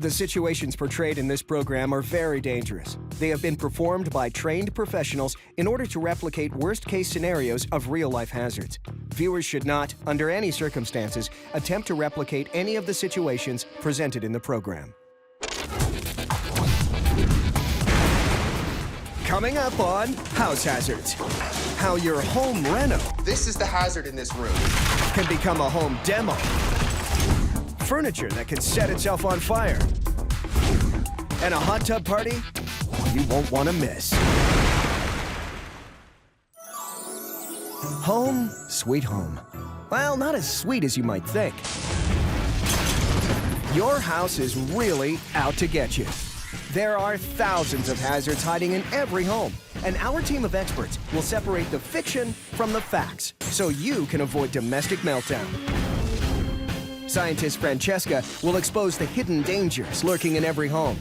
The situations portrayed in this program are very dangerous. They have been performed by trained professionals in order to replicate worst-case scenarios of real-life hazards. Viewers should not, under any circumstances, attempt to replicate any of the situations presented in the program. Coming up on House Hazards, how your home reno This is the hazard in this room. can become a home demo, furniture that can set itself on fire, and a hot tub party you won't want to miss. Home, sweet home. Well, not as sweet as you might think. Your house is really out to get you. There are thousands of hazards hiding in every home, and our team of experts will separate the fiction from the facts so you can avoid domestic meltdown. Scientist Francesca will expose the hidden dangers lurking in every home.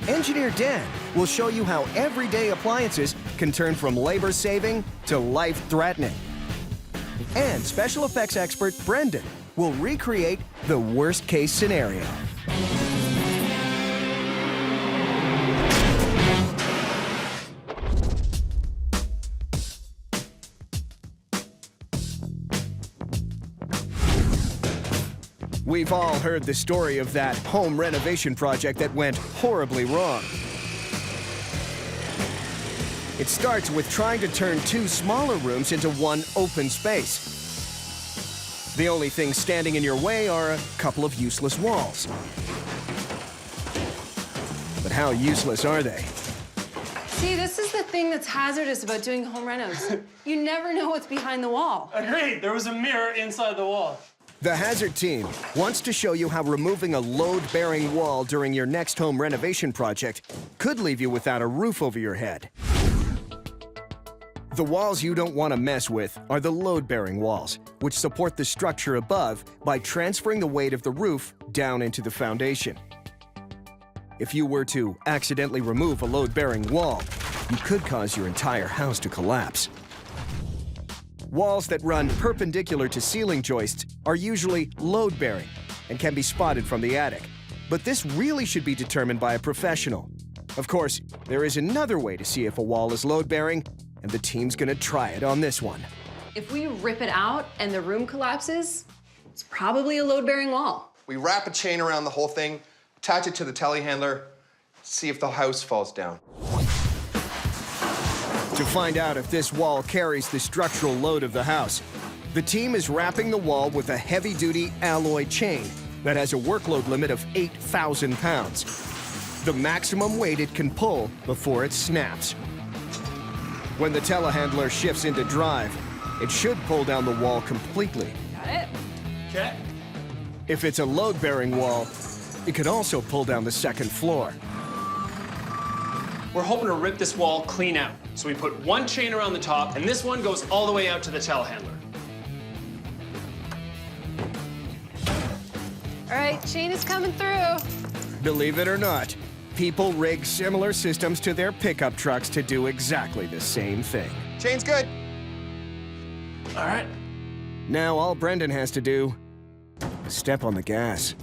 Engineer Dan will show you how everyday appliances can turn from labor-saving to life-threatening. And special effects expert Brendan will recreate the worst-case scenario. We've all heard the story of that home renovation project that went horribly wrong. It starts with trying to turn two smaller rooms into one open space. The only things standing in your way are a couple of useless walls. But how useless are they? See, this is the thing that's hazardous about doing home renos. You never know what's behind the wall. Agreed. There was a mirror inside the wall. The Hazard team wants to show you how removing a load-bearing wall during your next home renovation project could leave you without a roof over your head. The walls you don't want to mess with are the load-bearing walls, which support the structure above by transferring the weight of the roof down into the foundation. If you were to accidentally remove a load-bearing wall, you could cause your entire house to collapse. Walls that run perpendicular to ceiling joists are usually load-bearing and can be spotted from the attic. But this really should be determined by a professional. Of course, there is another way to see if a wall is load-bearing, and the team's gonna try it on this one. If we rip it out and the room collapses, it's probably a load-bearing wall. We wrap a chain around the whole thing, attach it to the telehandler, see if the house falls down. To find out if this wall carries the structural load of the house, the team is wrapping the wall with a heavy-duty alloy chain that has a workload limit of 8,000 pounds. The maximum weight it can pull before it snaps. When the telehandler shifts into drive, it should pull down the wall completely. Got it? Okay. If it's a load-bearing wall, it could also pull down the second floor. We're hoping to rip this wall clean out. So we put one chain around the top, and this one goes all the way out to the telehandler. All right, chain is coming through. Believe it or not, people rig similar systems to their pickup trucks to do exactly the same thing. Chain's good. All right. Now all Brendan has to do is step on the gas.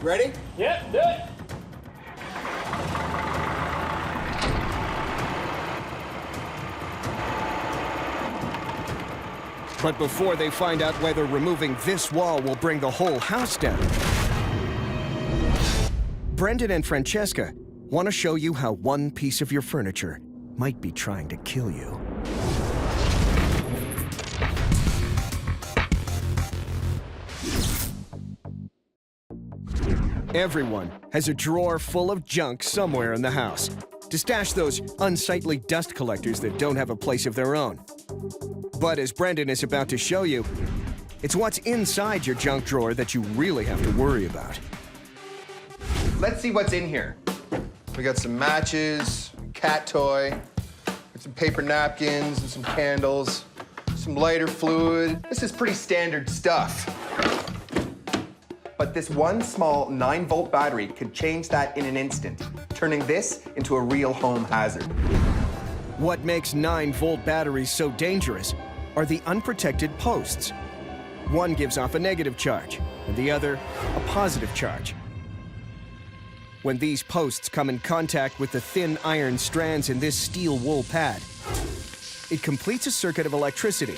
Ready? Yeah, do it. But before they find out whether removing this wall will bring the whole house down, Brendan and Francesca want to show you how one piece of your furniture might be trying to kill you. Everyone has a drawer full of junk somewhere in the house to stash those unsightly dust collectors that don't have a place of their own. But as Brendan is about to show you, it's what's inside your junk drawer that you really have to worry about. Let's see what's in here. We got some matches, a cat toy, some paper napkins and some candles, some lighter fluid. This is pretty standard stuff. But this one small 9-volt battery could change that in an instant, turning this into a real home hazard. What makes 9-volt batteries so dangerous are the unprotected posts. One gives off a negative charge, and the other a positive charge. When these posts come in contact with the thin iron strands in this steel wool pad, it completes a circuit of electricity,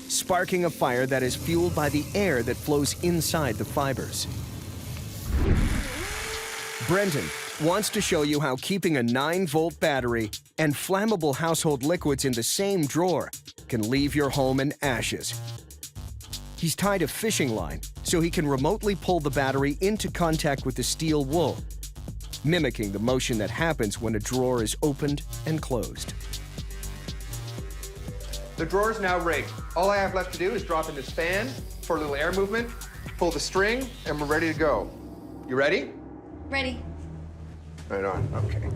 sparking a fire that is fueled by the air that flows inside the fibers. Brendan wants to show you how keeping a 9-volt battery and flammable household liquids in the same drawer can leave your home in ashes. He's tied a fishing line so he can remotely pull the battery into contact with the steel wool, mimicking the motion that happens when a drawer is opened and closed. The drawer is now rigged. All I have left to do is drop in this fan for a little air movement, pull the string, and we're ready to go. You ready? Ready. Right on, okay.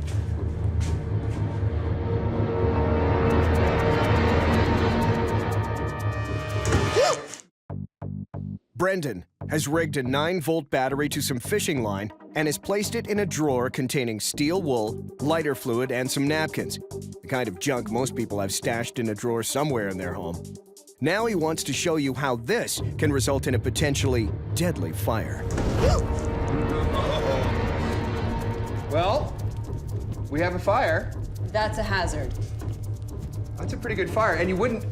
Brendan has rigged a 9-volt battery to some fishing line and has placed it in a drawer containing steel wool, lighter fluid, and some napkins, the kind of junk most people have stashed in a drawer somewhere in their home. Now he wants to show you how this can result in a potentially deadly fire. Well, we have a fire. That's a hazard. That's a pretty good fire, and you wouldn't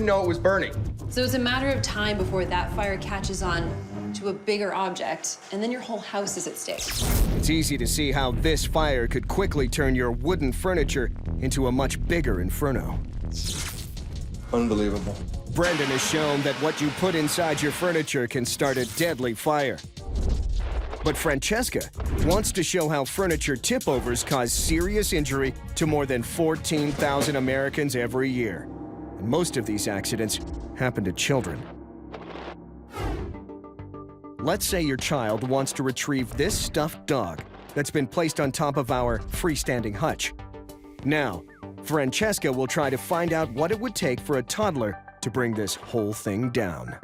know it was burning. So it's a matter of time before that fire catches on to a bigger object, and then your whole house is at stake. It's easy to see how this fire could quickly turn your wooden furniture into a much bigger inferno. Unbelievable. Brendan has shown that what you put inside your furniture can start a deadly fire. But Francesca wants to show how furniture tip-overs cause serious injury to more than 14,000 Americans every year. And most of these accidents happen to children. Let's say your child wants to retrieve this stuffed dog that's been placed on top of our freestanding hutch. Now, Francesca will try to find out what it would take for a toddler to bring this whole thing down.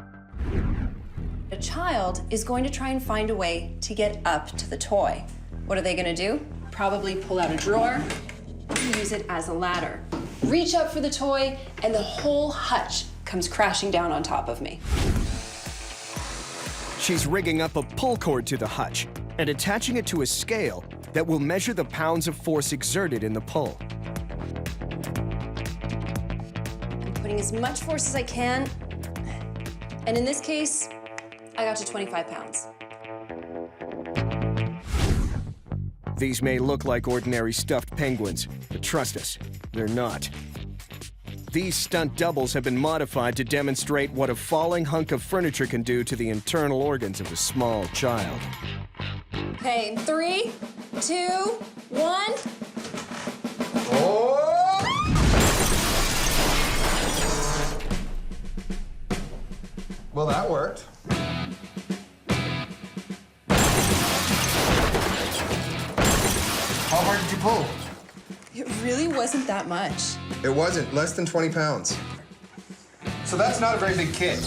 A child is going to try and find a way to get up to the toy. What are they going to do? Probably pull out a drawer and use it as a ladder. Reach up for the toy, and the whole hutch comes crashing down on top of me. She's rigging up a pull cord to the hutch and attaching it to a scale that will measure the pounds of force exerted in the pull. I'm putting as much force as I can, and in this case, I got to 25 pounds. These may look like ordinary stuffed penguins, but trust us, they're not. These stunt doubles have been modified to demonstrate what a falling hunk of furniture can do to the internal organs of a small child. Okay, 3, 2, 1. Oh! Well, that worked. How hard did you pull? It really wasn't that much. It wasn't, less than 20 pounds. So that's not a very big kit.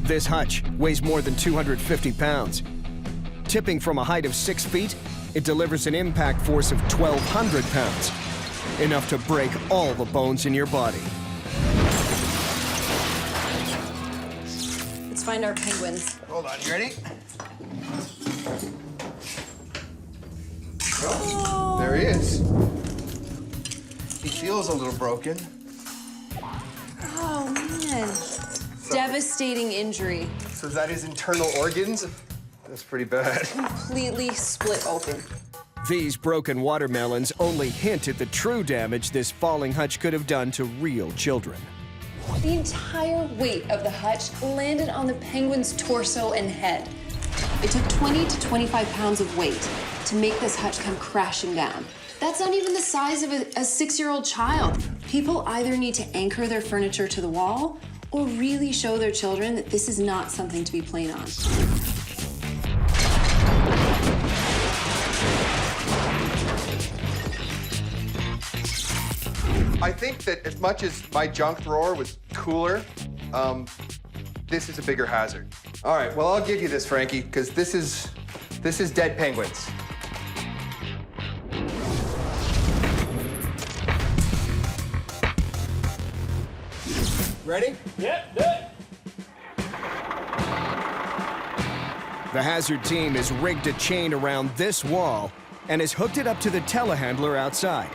This hutch weighs more than 250 pounds. Tipping from a height of 6 feet, it delivers an impact force of 1,200 pounds, enough to break all the bones in your body. Let's find our penguins. Hold on, you ready? Oh, there he is. He feels a little broken. Oh, man. Devastating injury. So is that his internal organs? That's pretty bad. Completely split open. These broken watermelons only hint at the true damage this falling hutch could have done to real children. The entire weight of the hutch landed on the penguin's torso and head. It took 20 to 25 pounds of weight to make this hutch come crashing down. That's not even the size of a 6-year-old child. People either need to anchor their furniture to the wall or really show their children that this is not something to be played on. I think that as much as my junk drawer was cooler, this is a bigger hazard. All right, well, I'll give you this, Frankie, because this is dead penguins. Ready? Yep, do it. The Hazard team has rigged a chain around this wall and has hooked it up to the telehandler outside,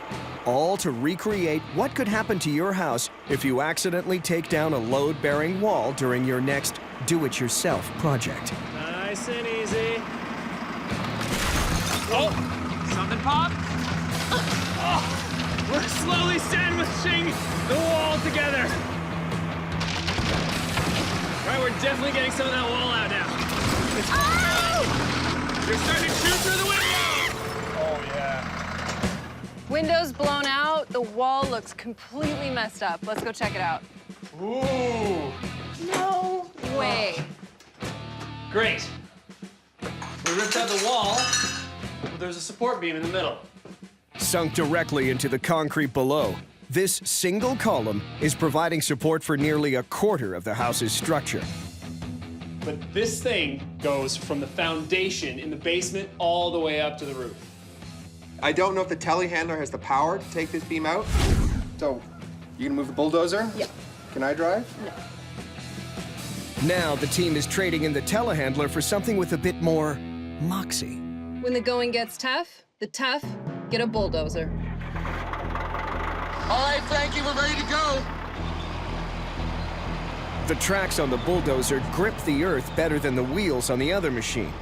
all to recreate what could happen to your house if you accidentally take down a load-bearing wall during your next do-it-yourself project. Nice and easy. Oh, something popped. Oh, we're slowly sandwiching the wall together. All right, we're definitely getting some of that wall out now. Oh! You're starting to shoot through the window. Oh, yeah. Windows blown out. The wall looks completely messed up. Let's go check it out. Ooh. No way. Great. We ripped out the wall, but there's a support beam in the middle. Sunk directly into the concrete below, this single column is providing support for nearly a quarter of the house's structure. But this thing goes from the foundation in the basement all the way up to the roof. I don't know if the telehandler has the power to take this beam out. So, you gonna move the bulldozer? Yeah. Can I drive? No. Now the team is trading in the telehandler for something with a bit more moxie. When the going gets tough, the tough get a bulldozer. All right, Frankie, we're ready to go. The tracks on the bulldozer grip the earth better than the wheels on the other machine.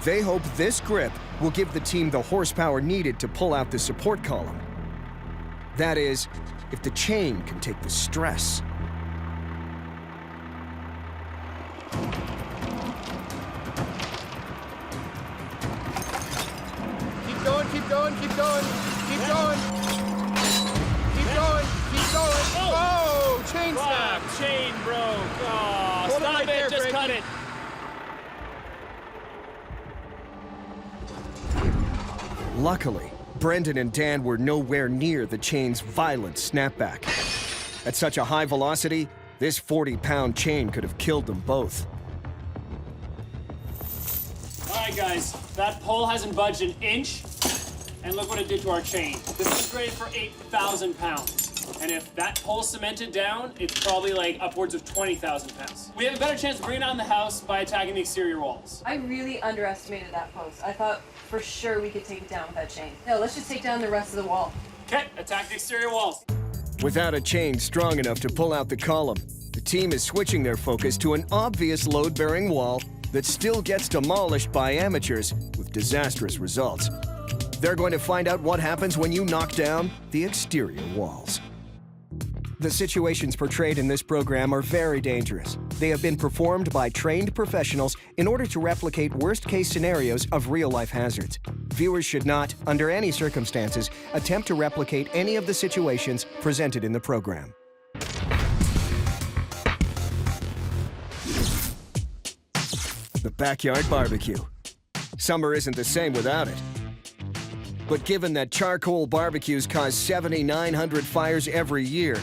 They hope this grip will give the team the horsepower needed to pull out the support column. That is, if the chain can take the stress. Keep going, keep going, keep going, keep going. Keep going, keep going. Oh, chain snap. Chain broke. Oh, Hold it stop right it, there, just Frankie. cut it. Luckily, Brendan and Dan were nowhere near the chain's violent snapback. At such a high velocity, this 40-pound chain could have killed them both. All right, guys, that pole hasn't budged an inch, and look what it did to our chain. This is rated for 8,000 pounds. And if that pole's cemented down, it's probably like upwards of 20,000 pounds. We have a better chance of bringing down the house by attacking the exterior walls. I really underestimated that post. I thought for sure we could take it down with that chain. No, let's just take down the rest of the wall. Okay, attack the exterior walls. Without a chain strong enough to pull out the column, the team is switching their focus to an obvious load-bearing wall that still gets demolished by amateurs with disastrous results. They're going to find out what happens when you knock down the exterior walls. The situations portrayed in this program are very dangerous. They have been performed by trained professionals in order to replicate worst-case scenarios of real-life hazards. Viewers should not, under any circumstances, attempt to replicate any of the situations presented in the program. The backyard barbecue. Summer isn't the same without it. But given that charcoal barbecues cause 7,900 fires every year,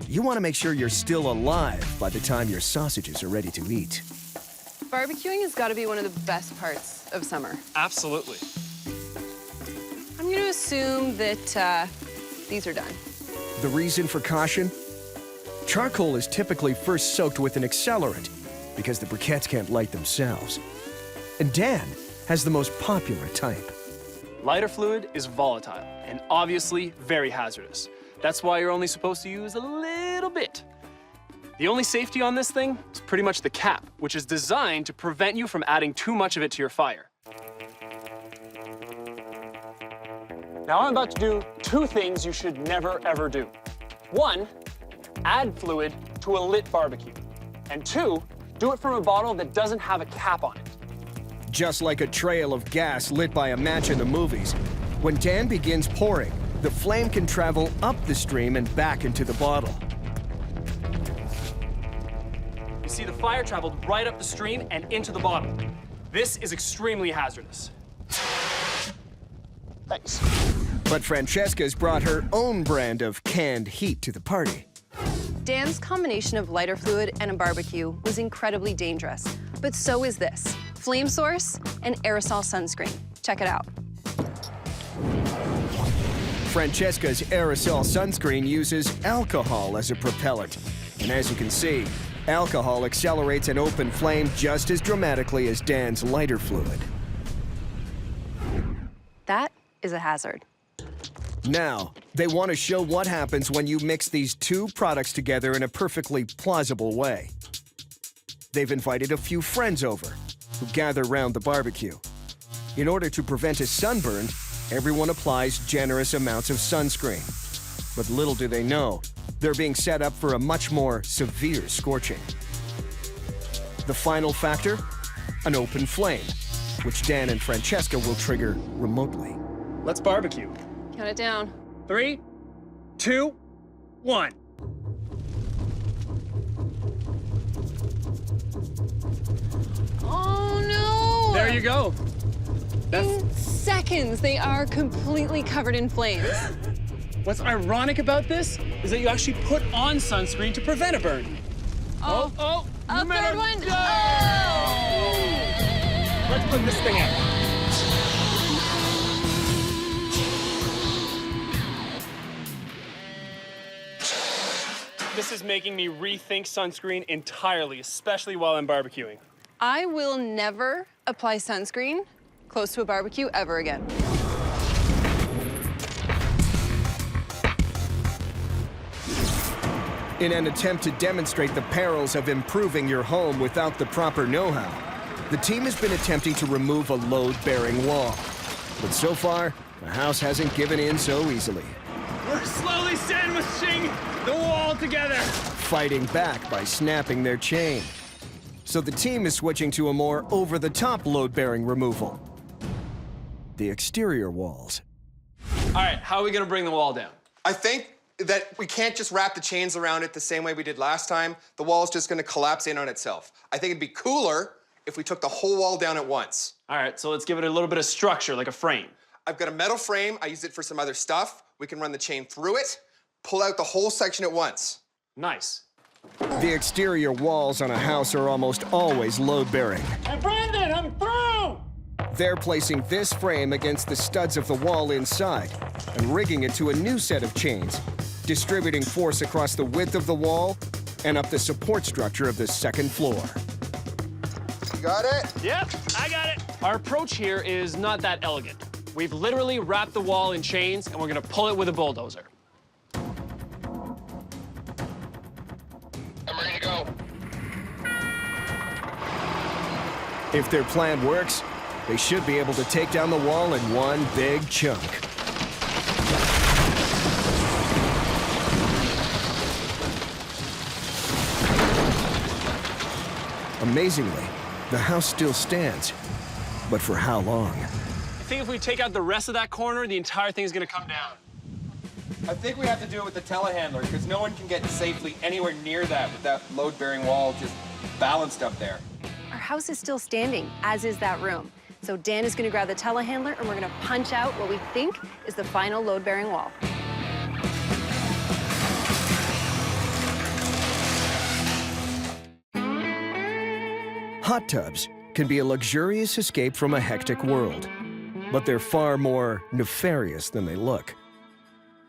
you want to make sure you're still alive by the time your sausages are ready to eat. Barbecuing has got to be one of the best parts of summer. Absolutely. I'm going to assume that these are done. The reason for caution? Charcoal is typically first soaked with an accelerant because the briquettes can't light themselves. And Dan has the most popular type. Lighter fluid is volatile and obviously very hazardous. That's why you're only supposed to use a little bit. The only safety on this thing is pretty much the cap, which is designed to prevent you from adding too much of it to your fire. Now I'm about to do two things you should never, ever do. One, add fluid to a lit barbecue. And two, do it from a bottle that doesn't have a cap on it. Just like a trail of gas lit by a match in the movies, when Dan begins pouring, the flame can travel up the stream and back into the bottle. You see, the fire traveled right up the stream and into the bottle. This is extremely hazardous. Thanks. But Francesca's brought her own brand of canned heat to the party. Dan's combination of lighter fluid and a barbecue was incredibly dangerous, but so is this. Flame source and aerosol sunscreen. Check it out. Francesca's aerosol sunscreen uses alcohol as a propellant. And as you can see, Alcohol accelerates an open flame just as dramatically as Dan's lighter fluid. That is a hazard. Now, they want to show what happens when you mix these two products together in a perfectly plausible way. They've invited a few friends over, who gather round the barbecue. In order to prevent a sunburn, everyone applies generous amounts of sunscreen. But little do they know, they're being set up for a much more severe scorching. The final factor? An open flame, which Dan and Francesca will trigger remotely. Let's barbecue. Count it down. 3, 2, 1. Oh no! There you go. In seconds, they are completely covered in flames. What's ironic about this is that you actually put on sunscreen to prevent a burn. Oh, A you better third one. go! Oh! Let's put this thing out. This is making me rethink sunscreen entirely, especially while I'm barbecuing. I will never apply sunscreen close to a barbecue ever again. In an attempt to demonstrate the perils of improving your home without the proper know-how, the team has been attempting to remove a load-bearing wall. But so far, the house hasn't given in so easily. We're slowly sandwiching the wall together. Fighting back by snapping their chain. So the team is switching to a more over-the-top load-bearing removal. The exterior walls. All right, how are we gonna bring the wall down? I think that we can't just wrap the chains around it the same way we did last time. The wall's just gonna collapse in on itself. I think it'd be cooler if we took the whole wall down at once. All right, so let's give it a little bit of structure, like a frame. I've got a metal frame. I use it for some other stuff. We can run the chain through it, pull out the whole section at once. Nice. The exterior walls on a house are almost always load-bearing. Hey, Brandon, I'm through! They're placing this frame against the studs of the wall inside and rigging it to a new set of chains, distributing force across the width of the wall and up the support structure of the second floor. You got it? Yep, I got it. Our approach here is not that elegant. We've literally wrapped the wall in chains, and we're gonna pull it with a bulldozer. I'm ready to go. If their plan works, they should be able to take down the wall in one big chunk. Amazingly, the house still stands. But for how long? I think if we take out the rest of that corner, the entire thing's gonna come down. I think we have to do it with the telehandler because no one can get safely anywhere near that with that load-bearing wall just balanced up there. Our house is still standing, as is that room. So Dan is gonna grab the telehandler and we're gonna punch out what we think is the final load-bearing wall. Hot tubs can be a luxurious escape from a hectic world, but they're far more nefarious than they look.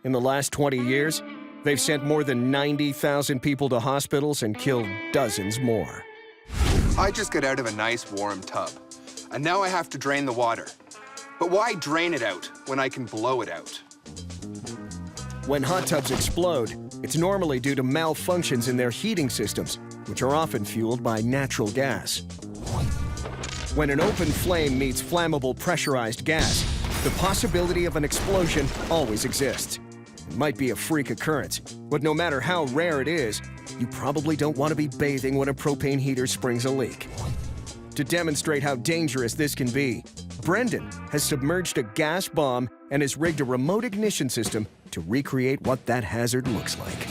In the last 20 years, they've sent more than 90,000 people to hospitals and killed dozens more. I just got out of a nice warm tub, and now I have to drain the water. But why drain it out when I can blow it out? When hot tubs explode, it's normally due to malfunctions in their heating systems, which are often fueled by natural gas. When an open flame meets flammable pressurized gas, the possibility of an explosion always exists. It might be a freak occurrence, but no matter how rare it is, you probably don't want to be bathing when a propane heater springs a leak. To demonstrate how dangerous this can be, Brendan has submerged a gas bomb and has rigged a remote ignition system to recreate what that hazard looks like.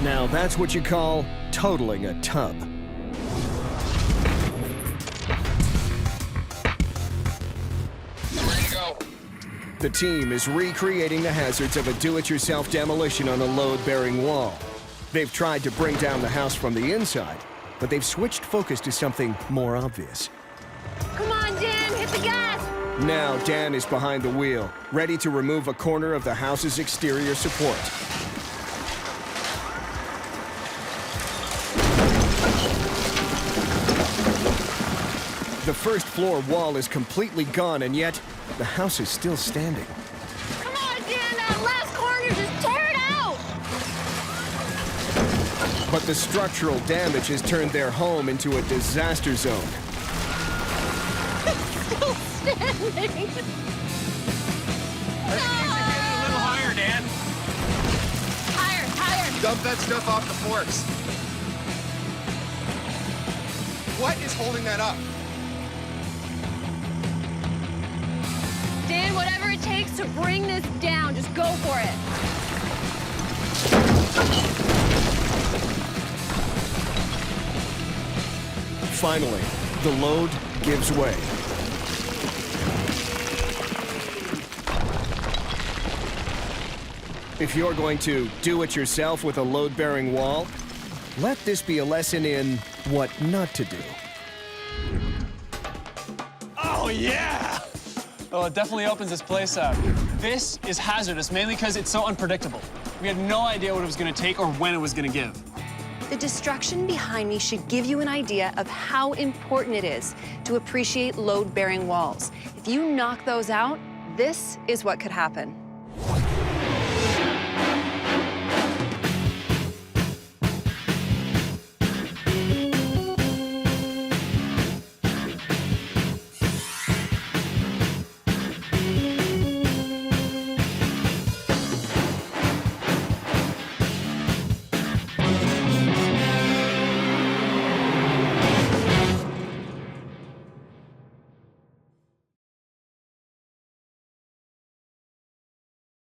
Now that's what you call totaling a tub. Ready to go. The team is recreating the hazards of a do-it-yourself demolition on a load-bearing wall. They've tried to bring down the house from the inside, but they've switched focus to something more obvious. Come on, Dan, hit the gas! Now Dan is behind the wheel, ready to remove a corner of the house's exterior support. The first floor wall is completely gone, and yet the house is still standing. Come on, Dan, that last corner, just tear it out! But the structural damage has turned their home into a disaster zone. Still standing! A little higher, Dan. Higher, higher! Dump that stuff off the forks. What is holding that up? Dan, whatever it takes to bring this down, just go for it. Finally, the load gives way. If you're going to do it yourself with a load-bearing wall, let this be a lesson in what not to do. Oh, yeah! Oh, it definitely opens this place up. This is hazardous, mainly because it's so unpredictable. We had no idea what it was going to take or when it was going to give. The destruction behind me should give you an idea of how important it is to appreciate load-bearing walls. If you knock those out, this is what could happen.